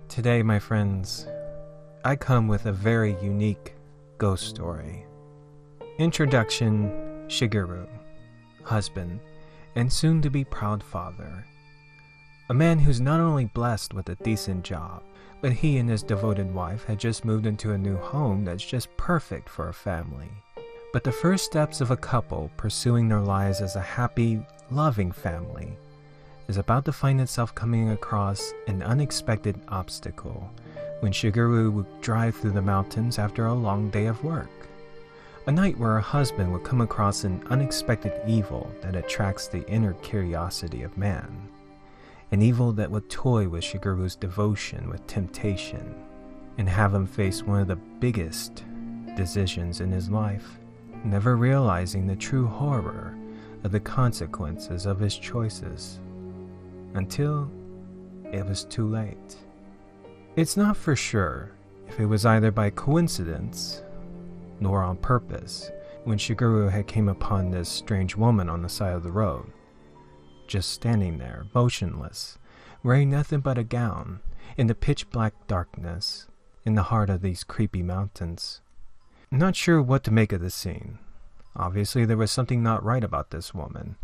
Today, my friends, I come with a very unique ghost story. Introduction: Shigeru, husband, and soon-to-be proud father. A man who's not only blessed with a decent job, but he and his devoted wife had just moved into a new home that's just perfect for a family. But the first steps of a couple pursuing their lives as a happy, loving family is about to find itself coming across an unexpected obstacle when Shigeru would drive through the mountains after a long day of work. A night where her husband would come across an unexpected evil that attracts the inner curiosity of man. An evil that would toy with Shigeru's devotion with temptation and have him face one of the biggest decisions in his life, never realizing the true horror of the consequences of his choices. Until it was too late. It's not for sure if it was either by coincidence nor on purpose when Shigeru had came upon this strange woman on the side of the road, just standing there, motionless, wearing nothing but a gown, in the pitch-black darkness, in the heart of these creepy mountains. Not sure what to make of the scene. Obviously there was something not right about this woman,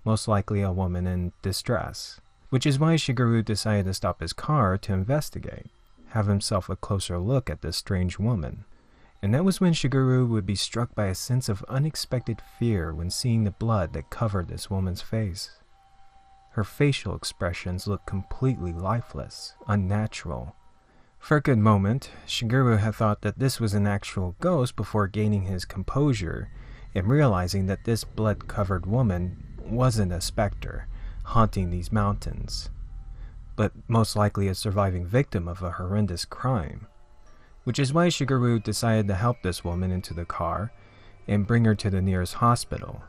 most likely a woman in distress, which is why Shigeru decided to stop his car to investigate, have himself a closer look at this strange woman. And that was when Shigeru would be struck by a sense of unexpected fear when seeing the blood that covered this woman's face. Her facial expressions looked completely lifeless, unnatural. For a good moment, Shigeru had thought that this was an actual ghost before gaining his composure and realizing that this blood-covered woman wasn't a specter haunting these mountains, but most likely a surviving victim of a horrendous crime, which is why Shigeru decided to help this woman into the car and bring her to the nearest hospital.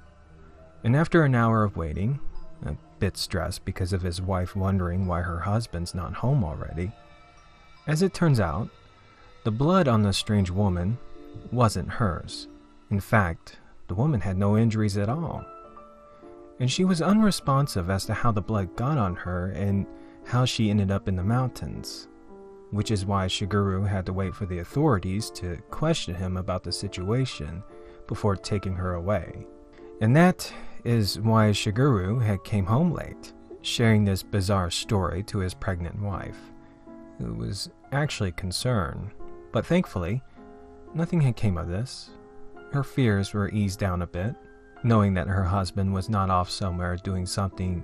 And after an hour of waiting, a bit stressed because of his wife wondering why her husband's not home already, as it turns out, the blood on the strange woman wasn't hers. In fact, the woman had no injuries at all. And she was unresponsive as to how the blood got on her and how she ended up in the mountains, which is why Shigeru had to wait for the authorities to question him about the situation before taking her away. And that is why Shigeru had came home late, sharing this bizarre story to his pregnant wife, who was actually concerned. But thankfully, nothing had came of this. Her fears were eased down a bit, knowing that her husband was not off somewhere doing something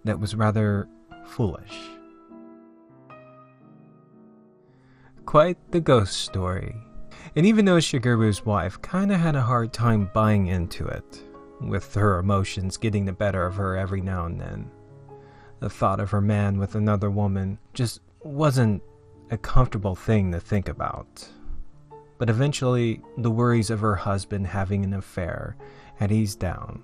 that was rather foolish. Quite the ghost story. And even though Shigeru's wife kinda had a hard time buying into it, with her emotions getting the better of her every now and then, the thought of her man with another woman just wasn't a comfortable thing to think about. But eventually, the worries of her husband having an affair had eased down,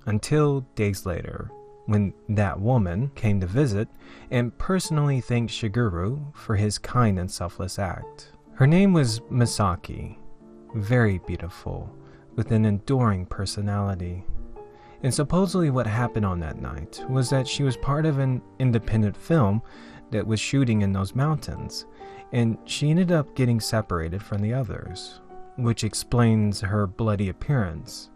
until days later, when that woman came to visit and personally thanked Shigeru for his kind and selfless act. Her name was Misaki, very beautiful, with an enduring personality. And supposedly what happened on that night was that she was part of an independent film that was shooting in those mountains, and she ended up getting separated from the others, which explains her bloody appearance.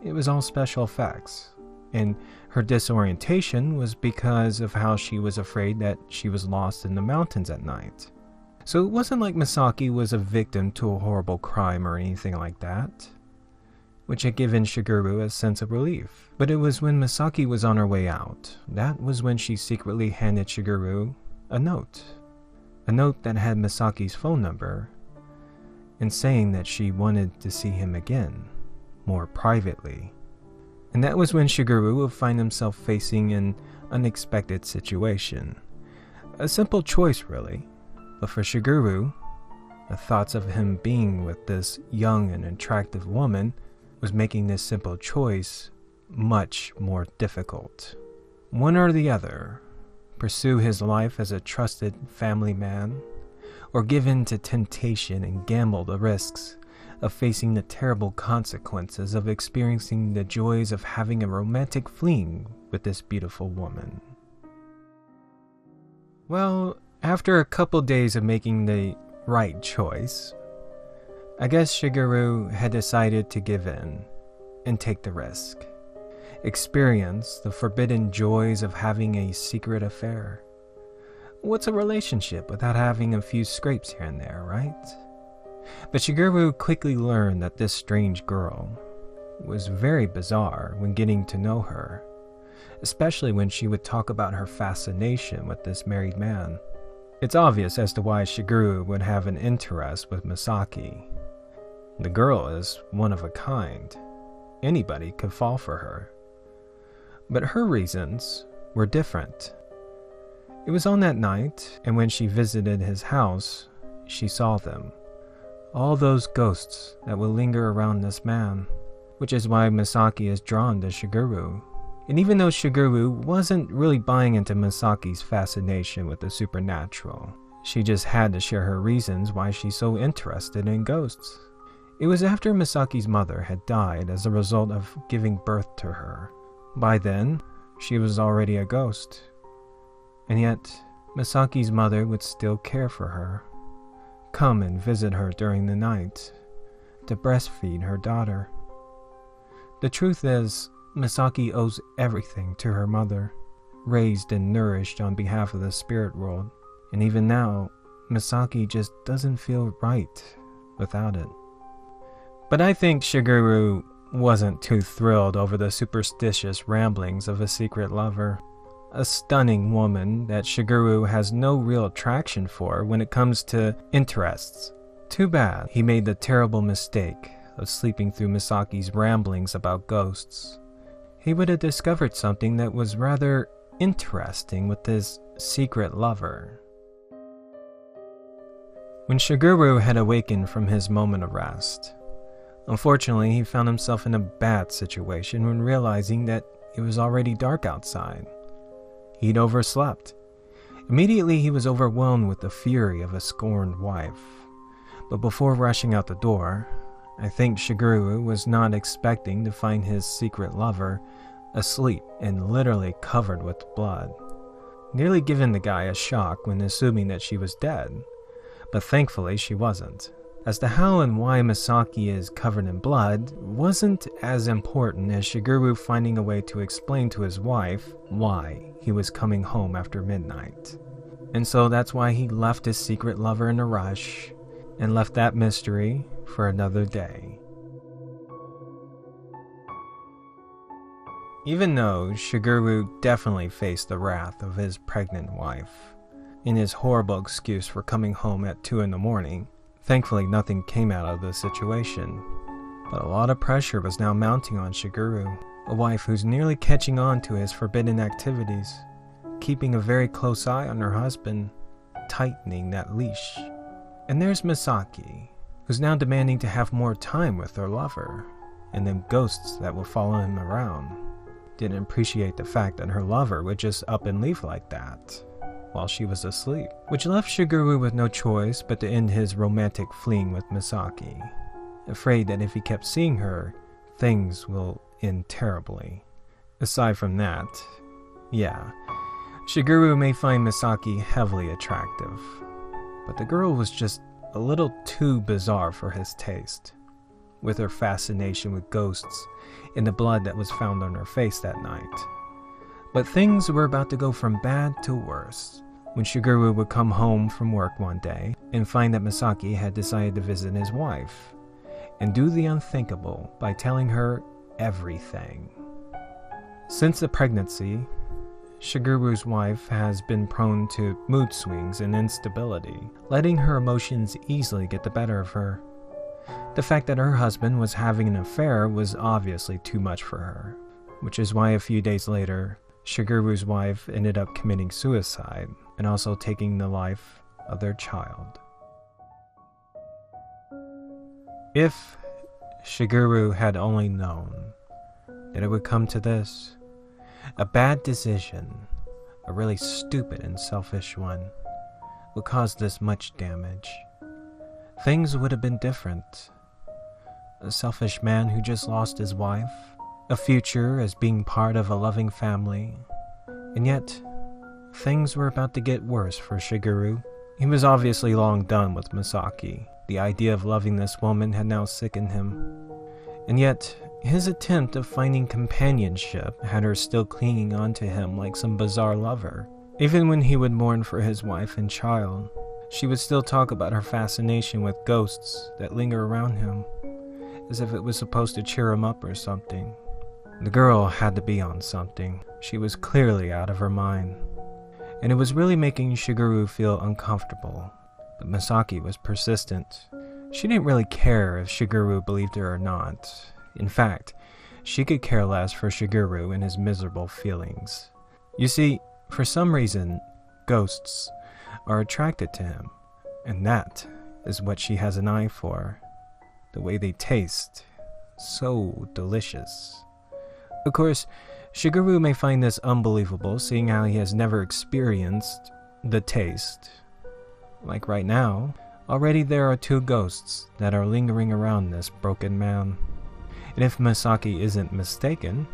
It was all special effects, and her disorientation was because of how she was afraid that she was lost in the mountains at night. So it wasn't like Misaki was a victim to a horrible crime or anything like that, which had given Shigeru a sense of relief. But it was when Misaki was on her way out, that was when she secretly handed Shigeru a note that had Misaki's phone number, and saying that she wanted to see him again, more privately. And that was when Shigeru would find himself facing an unexpected situation. A simple choice, really. But for Shigeru, the thoughts of him being with this young and attractive woman was making this simple choice much more difficult. One or the other. Pursue his life as a trusted family man, or give in to temptation and gamble the risks of facing the terrible consequences of experiencing the joys of having a romantic fling with this beautiful woman. Well, After a couple days of making the right choice, I guess Shigeru had decided to give in and take the risk. Experience the forbidden joys of having a secret affair. What's a relationship without having a few scrapes here and there, right? But Shigeru quickly learned that this strange girl was very bizarre when getting to know her, especially when she would talk about her fascination with this married man. It's obvious as to why Shigeru would have an interest with Misaki. The girl is one of a kind. Anybody could fall for her. But her reasons were different. It was on that night, and when she visited his house, she saw them. All those ghosts that will linger around this man, which is why Misaki is drawn to Shigeru. And even though Shigeru wasn't really buying into Misaki's fascination with the supernatural, she just had to share her reasons why she's so interested in ghosts. It was after Misaki's mother had died as a result of giving birth to her. By then, she was already a ghost. And yet, Misaki's mother would still care for her, come and visit her during the night, to breastfeed her daughter. The truth is, Misaki owes everything to her mother, raised and nourished on behalf of the spirit world, and even now, Misaki just doesn't feel right without it. But I think Shigeru wasn't too thrilled over the superstitious ramblings of a secret lover, a stunning woman that Shigeru has no real attraction for when it comes to interests. Too bad he made the terrible mistake of sleeping through Misaki's ramblings about ghosts. He would have discovered something that was rather interesting with this secret lover. When Shigeru had awakened from his moment of rest, unfortunately he found himself in a bad situation when realizing that it was already dark outside. He'd overslept. Immediately he was overwhelmed with the fury of a scorned wife. But before rushing out the door, I think Shigeru was not expecting to find his secret lover asleep and literally covered with blood, nearly giving the guy a shock when assuming that she was dead. But thankfully she wasn't. As to how and why Misaki is covered in blood wasn't as important as Shigeru finding a way to explain to his wife why he was coming home after midnight. And so that's why he left his secret lover in a rush and left that mystery for another day. Even though Shigeru definitely faced the wrath of his pregnant wife in his horrible excuse for coming home at 2 a.m, thankfully nothing came out of the situation. But a lot of pressure was now mounting on Shigeru, a wife who's nearly catching on to his forbidden activities, keeping a very close eye on her husband, tightening that leash. And there's Misaki, who's now demanding to have more time with her lover, and them ghosts that will follow him around. Didn't appreciate the fact that her lover would just up and leave like that while she was asleep, which left Shigeru with no choice but to end his romantic fling with Misaki, afraid that if he kept seeing her, things will end terribly. Aside from that, yeah, Shigeru may find Misaki heavily attractive, but the girl was just a little too bizarre for his taste, with her fascination with ghosts and the blood that was found on her face that night. But things were about to go from bad to worse when Shigeru would come home from work one day and find that Misaki had decided to visit his wife and do the unthinkable by telling her everything. Since the pregnancy, Shigeru's wife has been prone to mood swings and instability, letting her emotions easily get the better of her. The fact that her husband was having an affair was obviously too much for her, which is why a few days later, Shigeru's wife ended up committing suicide and also taking the life of their child. If Shigeru had only known that it would come to this, a bad decision, a really stupid and selfish one, would cause this much damage, things would have been different. A selfish man who just lost his wife, a future as being part of a loving family, and yet things were about to get worse for Shigeru. He was obviously long done with Misaki. The idea of loving this woman had now sickened him. And yet, his attempt of finding companionship had her still clinging onto him like some bizarre lover. Even when he would mourn for his wife and child, she would still talk about her fascination with ghosts that linger around him, as if it was supposed to cheer him up or something. The girl had to be on something. She was clearly out of her mind, and it was really making Shigeru feel uncomfortable. But Misaki was persistent. She didn't really care if Shigeru believed her or not. In fact, she could care less for Shigeru and his miserable feelings. You see, for some reason, ghosts are attracted to him, and that is what she has an eye for. The way they taste, so delicious. Of course, Shigeru may find this unbelievable, seeing how he has never experienced the taste. Like right now, already there are 2 ghosts that are lingering around this broken man. And if Misaki isn't mistaken,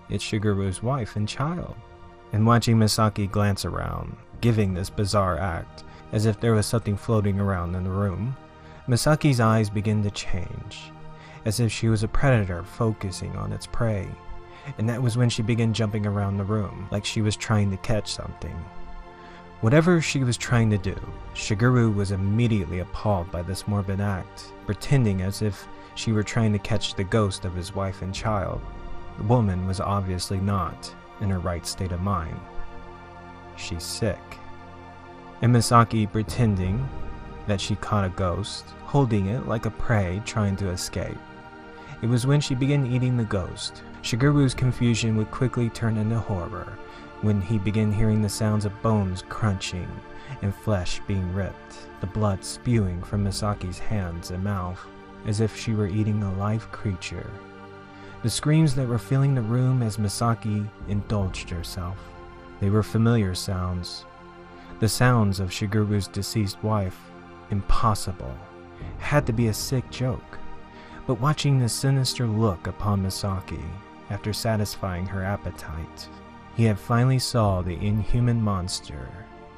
it's Shigeru's wife and child. And watching Misaki glance around, giving this bizarre act, as if there was something floating around in the room, Misaki's eyes begin to change, as if she was a predator focusing on its prey. And that was when she began jumping around the room, like she was trying to catch something. Whatever she was trying to do, Shigeru was immediately appalled by this morbid act, pretending as if she were trying to catch the ghost of his wife and child. The woman was obviously not in her right state of mind. She's sick. And Misaki pretending that she caught a ghost, holding it like a prey trying to escape. It was when she began eating the ghost. Shigeru's confusion would quickly turn into horror when he began hearing the sounds of bones crunching and flesh being ripped, the blood spewing from Misaki's hands and mouth, as if she were eating a live creature. The screams that were filling the room as Misaki indulged herself. They were familiar sounds. The sounds of Shigeru's deceased wife. Impossible. Had to be a sick joke. But watching the sinister look upon Misaki, after satisfying her appetite, he had finally saw the inhuman monster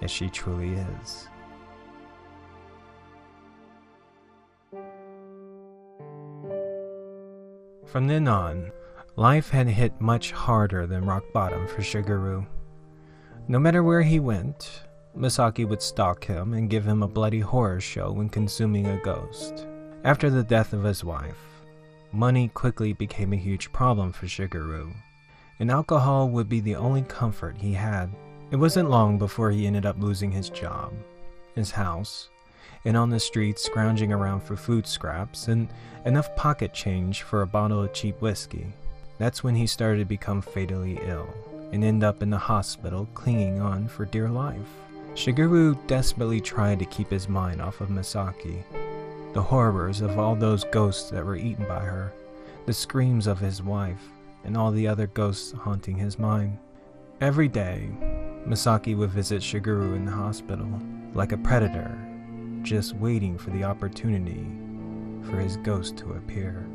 that she truly is. From then on, life had hit much harder than rock bottom for Shigeru. No matter where he went, Misaki would stalk him and give him a bloody horror show when consuming a ghost. After the death of his wife, money quickly became a huge problem for Shigeru, and alcohol would be the only comfort he had. It wasn't long before he ended up losing his job, his house, and on the streets scrounging around for food scraps and enough pocket change for a bottle of cheap whiskey. That's when he started to become fatally ill and end up in the hospital clinging on for dear life. Shigeru desperately tried to keep his mind off of Misaki, the horrors of all those ghosts that were eaten by her, the screams of his wife, and all the other ghosts haunting his mind. Every day, Misaki would visit Shigeru in the hospital, like a predator, just waiting for the opportunity for his ghost to appear.